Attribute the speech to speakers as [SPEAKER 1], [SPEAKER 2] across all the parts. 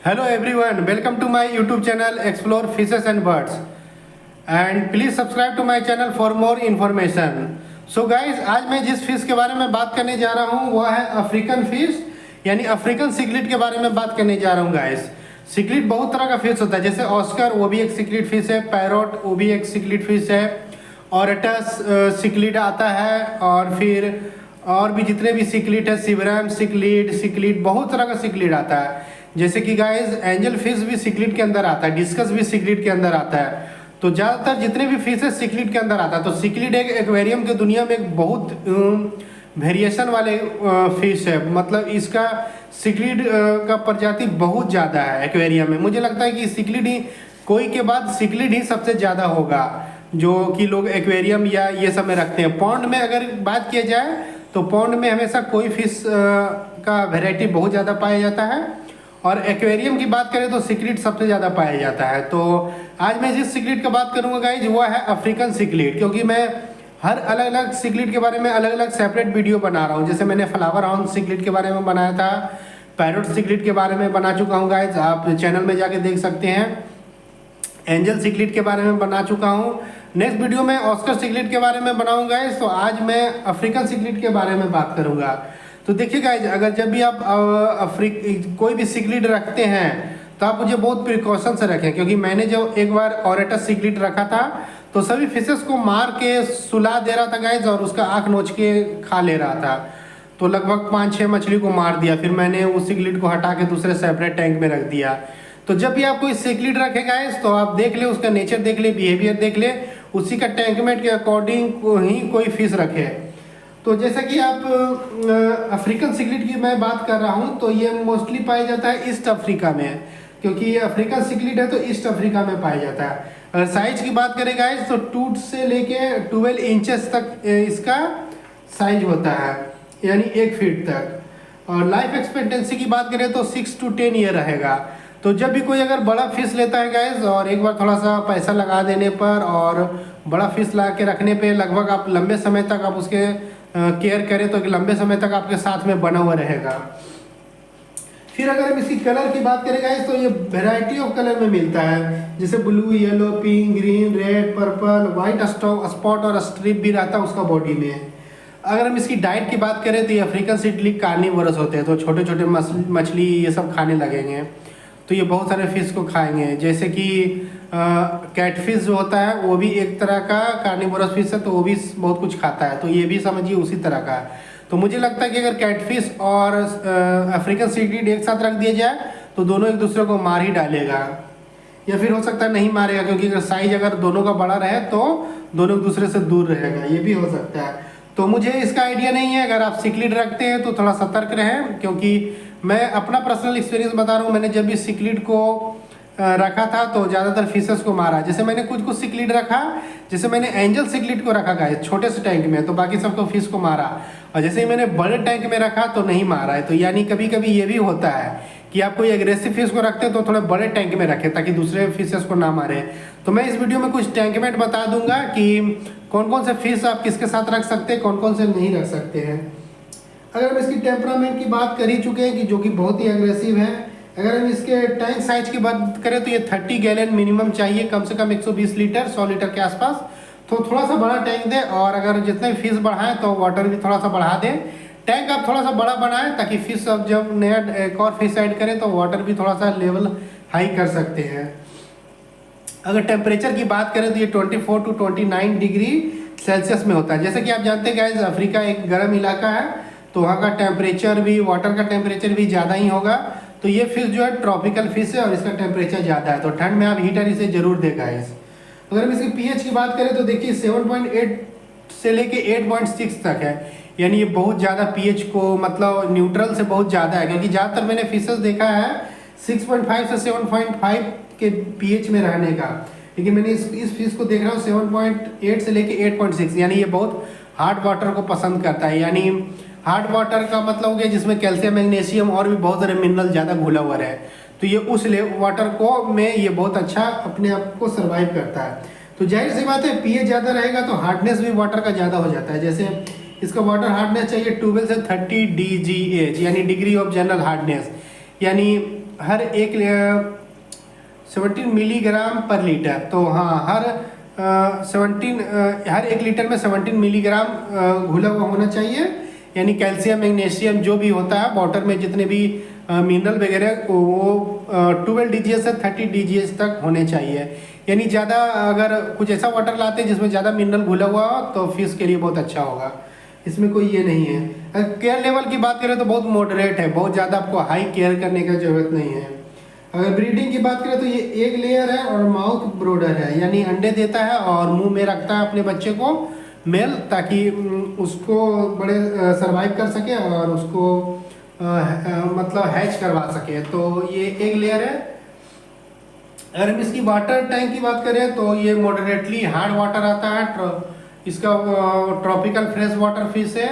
[SPEAKER 1] Hello everyone, welcome to my YouTube channel Explore Fishes and Birds and please subscribe to my channel for more information. So guys, आज मैं जिस fish के बारे में बात करने जा रहा हूँ वह है अफ्रीकन फिश यानी अफ्रीकन सिक्लिड के बारे में बात करने जा रहा हूँ गाइस। सिक्लिड बहुत तरह का फिश होता है, जैसे ऑस्कर वो भी एक सिक्लिड फिश है, पैरोट वो भी एक सिक्लिड फिश है, ऑरेटस सिक्लिड आता है और फिर और भी जितने भी सिक्लिड है, सिवरम सिक्लिड बहुत तरह का सिक्लिड आता है। जैसे कि गाइस एंजल फिश भी सिक्लिड के अंदर आता है, डिस्कस भी सिक्लिड के अंदर आता है। तो ज़्यादातर जितने भी फिश है सिक्लिड के अंदर आता है। तो सिक्लिड एक एक्वेरियम के दुनिया में एक बहुत वेरिएशन वाले फिश है, मतलब इसका सिक्लिड का प्रजाति बहुत ज़्यादा है एक्वेरियम में। मुझे लगता है कि सिक्लिड ही कोई के बाद सिक्लिड ही सबसे ज़्यादा होगा जो कि लोग एक्वेरियम या ये सब में रखते हैं। पॉन्ड में अगर बात किया जाए तो पॉन्ड में हमेशा कोई फिश का वेराइटी बहुत ज़्यादा पाया जाता है और एक्वेरियम की बात करें तो सिक्लिड सबसे ज़्यादा पाया जाता है। तो आज मैं जिस सिक्लिड का बात करूँगा गाइज वो है अफ्रीकन सिक्लिड, क्योंकि मैं हर अलग अलग सिक्लिड के बारे में अलग अलग सेपरेट वीडियो बना रहा हूँ। जैसे मैंने फ्लावर हाउंड सिक्लिड के बारे में बनाया था, पैरोट सिक्लिड के बारे में बना चुका हूँ गाइज, आप चैनल में जाके देख सकते हैं। एंजल सिक्लिड के बारे में बना चुका हूँ। नेक्स्ट वीडियो में ऑस्कर सिक्लिड के बारे में बनाऊंगा गाइज। तो आज मैं अफ्रीकन सिक्लिड के बारे में बात करूंगा। तो देखिए गाइज, अगर जब भी आप कोई भी सिक्लिड रखते हैं तो आप मुझे बहुत प्रिकॉशन से रखें, क्योंकि मैंने जब एक बार ऑरेटस सिक्लिड रखा था तो सभी फिशेस को मार के सुला दे रहा था गाइज और उसका आँख नोच के खा ले रहा था। तो लगभग 5-6 मछली को मार दिया। फिर मैंने उस सिक्लिड को हटा के दूसरे सेपरेट टैंक में रख दिया। तो जब भी आप कोई सिक्लिड रखें गाइज तो आप देख ले, उसका नेचर देख ले, बिहेवियर देख ले, उसी का टैंकमेट के अकॉर्डिंग ही कोई फिश रखे। तो जैसा कि आप अफ्रीकन सिक्लिड की मैं बात कर रहा हूँ तो ये मोस्टली पाया जाता है ईस्ट अफ्रीका में, क्योंकि ये अफ्रीकन सिक्लिड है तो ईस्ट अफ्रीका में पाया जाता है। अगर साइज की बात करें गाइज तो 2 से लेके 12 इंचेस तक इसका साइज होता है, यानी 1 फीट तक। और लाइफ एक्सपेक्टेंसी की बात करें तो 6 to 10 ईयर रहेगा। तो जब भी कोई अगर बड़ा फिश लेता है गाइज और एक बार थोड़ा सा पैसा लगा देने पर और बड़ा फिश ला के रखने पे लगभग आप लंबे समय तक आप उसके केयर करें तो लंबे समय तक आपके साथ में बना हुआ रहेगा। फिर अगर हम इसकी कलर की बात करें गाइज तो ये वैरायटी ऑफ कलर में मिलता है, जैसे blue, yellow, pink, green, red, purple, white spot और स्ट्रिप भी रहता है उसका बॉडी में। अगर हम इसकी डाइट की बात करें तो ये अफ्रीकन सिक्लिड कार्निवोरस होते हैं, तो छोटे छोटे मछली ये सब खाने लगेंगे। तो ये बहुत सारे फिश को खाएंगे, जैसे कि कैटफिश जो होता है वो भी एक तरह का कार्निवोरस फिश है, तो वो भी बहुत कुछ खाता है। तो ये भी समझिए उसी तरह का है। तो मुझे लगता है कि अगर कैटफिश और अफ्रीकन सिक्लिड एक साथ रख दिया जाए तो दोनों एक दूसरे को मार ही डालेगा, या फिर हो सकता है नहीं मारेगा, क्योंकि अगर साइज अगर दोनों का बड़ा रहे तो दोनों एक दूसरे से दूर रहेगा, ये भी हो सकता है। तो मुझे इसका आइडिया नहीं है। अगर आप सिक्लिड रखते हैं तो थोड़ा सतर्क रहें, क्योंकि मैं अपना पर्सनल एक्सपीरियंस बता रहा हूँ। मैंने जब भी सिक्लिड को रखा था तो ज़्यादातर फिशेस को मारा। जैसे मैंने कुछ सिक्लिड रखा, जैसे मैंने एंजल सिक्लिड को रखा गाइस छोटे से टैंक में, तो बाकी सबको फिश को मारा। और जैसे ही मैंने बड़े टैंक में रखा तो नहीं मारा है। तो यानी कभी कभी ये भी होता है कि आप कोई एग्रेसिव फिश को रखते हैं तो थोड़े बड़े टैंक में रखें ताकि दूसरे फिशेस को ना मारे। तो मैं इस वीडियो में कुछ टैंकमेट बता दूंगा कि कौन कौन से फिश आप किसके साथ रख सकते हैं, कौन कौन से नहीं रख सकते हैं। अगर हम इसकी टेम्परामेंट की बात कर ही चुके हैं कि जो कि बहुत ही एग्रेसिव है। अगर हम इसके टैंक साइज की बात करें तो ये 30 गैलन मिनिमम चाहिए, कम से कम 120 लीटर 100 लीटर के आसपास। तो थोड़ा सा बड़ा टैंक दें, और अगर जितने फिश बढ़ाएं तो वाटर भी थोड़ा सा बढ़ा दें। टैंक आप थोड़ा सा बड़ा बनाएं ताकि फिश अब जब नया एक और फिश ऐड करें तो वाटर भी थोड़ा सा लेवल हाई कर सकते हैं। अगर टेम्परेचर की बात करें तो ये 24 to 29 डिग्री सेल्सियस में होता है। जैसे कि आप जानते हैं गाइस अफ्रीका एक गर्म इलाका है, तो वहाँ का टेम्परेचर भी, वाटर का टेम्परेचर भी ज़्यादा ही होगा। तो ये फिश जो है ट्रॉपिकल फिश है और इसका टेम्परेचर ज़्यादा है, तो ठंड में आप हीटर इसे जरूर दें गाइस। अगर हम इसकी पीएच की बात करें तो देखिए 7.8 से लेके 8.6 तक है, यानी ये बहुत ज़्यादा पीएच को मतलब न्यूट्रल से बहुत ज़्यादा है। क्योंकि ज़्यादातर मैंने फिशेस देखा है 6.5 से 7.5 के पीएच में रहने का, लेकिन मैंने इस फिश को देख रहा हूँ 7.8 से लेके 8.6, यानी ये बहुत हार्ड वाटर को पसंद करता है। यानी हार्ड वाटर का मतलब हो गया जिसमें कैल्शियम, मैग्नीशियम और भी बहुत सारे मिनरल ज़्यादा घुला हुआ है। तो ये उस वाटर को में ये बहुत अच्छा अपने आप को सर्वाइव करता है। तो जाहिर सी बात है पीएच ज़्यादा रहेगा तो हार्डनेस भी वाटर का ज़्यादा हो जाता है। जैसे इसका वाटर हार्डनेस चाहिए 12 से 30 DGH, यानी डिग्री ऑफ जनरल हार्डनेस, यानी हर एक 17 मिलीग्राम पर लीटर। तो हाँ, हर 1 लीटर में 17 मिलीग्राम घुला हुआ होना चाहिए। यानी कैल्शियम मैग्नीशियम जो भी होता है वाटर में, जितने भी मिनरल वगैरह वो 12 DGS से 30 DGS तक होने चाहिए। यानी ज़्यादा अगर कुछ ऐसा वाटर लाते हैं जिसमें ज़्यादा मिनरल घुला हुआ हो तो फिश के लिए बहुत अच्छा होगा, इसमें कोई ये नहीं है। अगर केयर लेवल की बात करें तो बहुत मॉडरेट है, बहुत ज़्यादा आपको हाई केयर करने का ज़रूरत नहीं है। अगर ब्रीडिंग की बात करें तो ये एग लेयर है और माउथ ब्रोडर है, यानी अंडे देता है और मुंह में रखता है अपने बच्चे को मेल, ताकि उसको बड़े सरवाइव कर सके और उसको मतलब हैच करवा सके। तो ये एग लेयर है। अगर हम इसकी वाटर टैंक की बात करें तो ये मॉडरेटली हार्ड वाटर आता है, इसका ट्रॉपिकल फ्रेश वाटर फिश है।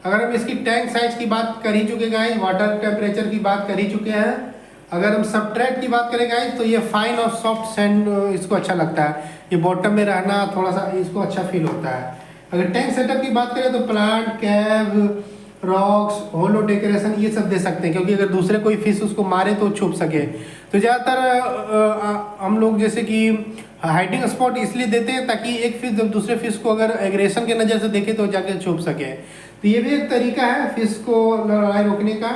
[SPEAKER 1] अगर हम इसकी टैंक साइज की बात कर ही चुके गाइस, वाटर टेम्परेचर की बात कर ही चुके हैं। अगर हम सब्सट्रेट की बात करें गाइस तो ये फाइन और सॉफ्ट सैंड इसको अच्छा लगता है, ये बॉटम में रहना थोड़ा सा इसको अच्छा फील होता है। अगर टैंक सेटअप की बात करें तो प्लांट, कैव, रॉक्स, होलो डेकोरेशन ये सब दे सकते हैं, क्योंकि अगर दूसरे कोई फिश उसको मारे तो छुप सके। तो ज़्यादातर हम लोग जैसे कि हाइडिंग स्पॉट इसलिए देते हैं ताकि एक फिश जब दूसरे फिश को अगर एग्रेशन के नज़र से देखे तो जाके छुप सके। तो ये भी एक तरीका है फिश को लड़ाई रोकने का।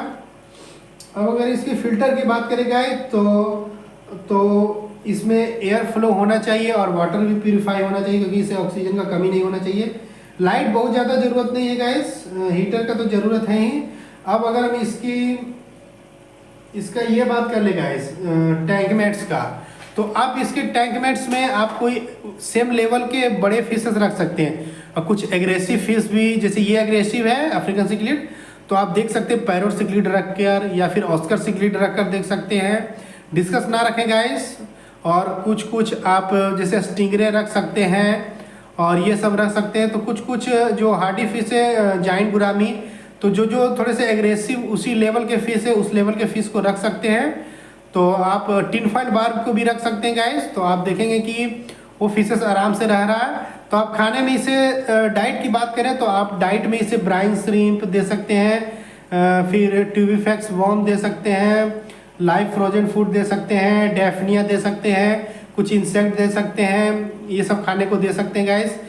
[SPEAKER 1] अब अगर इसकी फ़िल्टर की बात करें गाइस तो इसमें एयर फ्लो होना चाहिए और वाटर भी प्यूरिफाई होना चाहिए, क्योंकि इसे ऑक्सीजन का कमी नहीं होना चाहिए। लाइट बहुत ज़्यादा ज़रूरत नहीं है गाइस, हीटर का तो ज़रूरत है ही। अब अगर हम इसका ये बात कर ले गाइस टैंक मेट्स का, तो आप इसके टैंक मेट्स में आप कोई सेम लेवल के बड़े फिशेस रख सकते हैं और कुछ एग्रेसिव फिश भी, जैसे ये एग्रेसिव है अफ्रीकन सिक्लिड, तो आप देख सकते हैं पैरोट सिक्लिड रख कर या फिर ऑस्कर सिक्लिड रख कर देख सकते हैं। डिस्कस ना रखें गाइस। और कुछ आप जैसे स्टिंगरे रख सकते हैं और ये सब रख सकते हैं। तो कुछ जो हार्डी फिश है, जाइंट गुरामी, तो जो थोड़े से एग्रेसिव उसी लेवल के फिश है उस लेवल के फिश को रख सकते हैं। तो आप टिन फॉइल बार्ब को भी रख सकते हैं गाइस, तो आप देखेंगे कि वो फिशेस आराम से रह रहा है। तो आप खाने में इसे डाइट की बात करें तो आप डाइट में इसे ब्राइन श्रिम्प दे सकते हैं, फिर ट्यूबीफैक्स वॉर्म दे सकते हैं, लाइव फ्रोजन फूड दे सकते हैं, डेफनिया दे सकते हैं, कुछ इंसेक्ट दे सकते हैं, ये सब खाने को दे सकते हैं गाइस।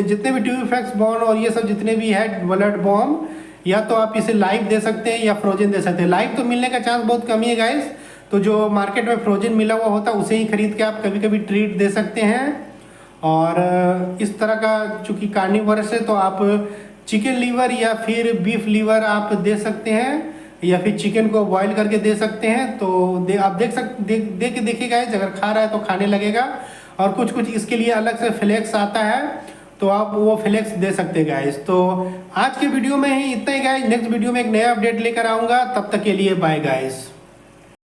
[SPEAKER 1] जितने भी ट्यूबीफैक्स बॉर्न और ये सब जितने भी है ब्लड बॉम्ब, या तो आप इसे लाइव दे सकते हैं या फ्रोजन दे सकते हैं। लाइव तो मिलने का चांस बहुत कम ही है गाइस, तो जो मार्केट में फ्रोजन मिला हुआ होता है उसे ही खरीद के आप कभी कभी ट्रीट दे सकते हैं। और इस तरह का चूँकि कार्निवोरस है तो आप चिकन लीवर या फिर बीफ लीवर आप दे सकते हैं, या फिर चिकन को बॉईल करके दे सकते हैं। तो आप दे के देखिएगा, अगर खा रहा है तो खाने लगेगा। और कुछ इसके लिए अलग से फ्लेक्स आता है, तो आप वो फ्लेक्स दे सकते हैं गाइस। तो आज के वीडियो में ही इतना ही गाइस, नेक्स्ट वीडियो में एक नया अपडेट लेकर आऊँगा, तब तक के लिए बाय गाइस।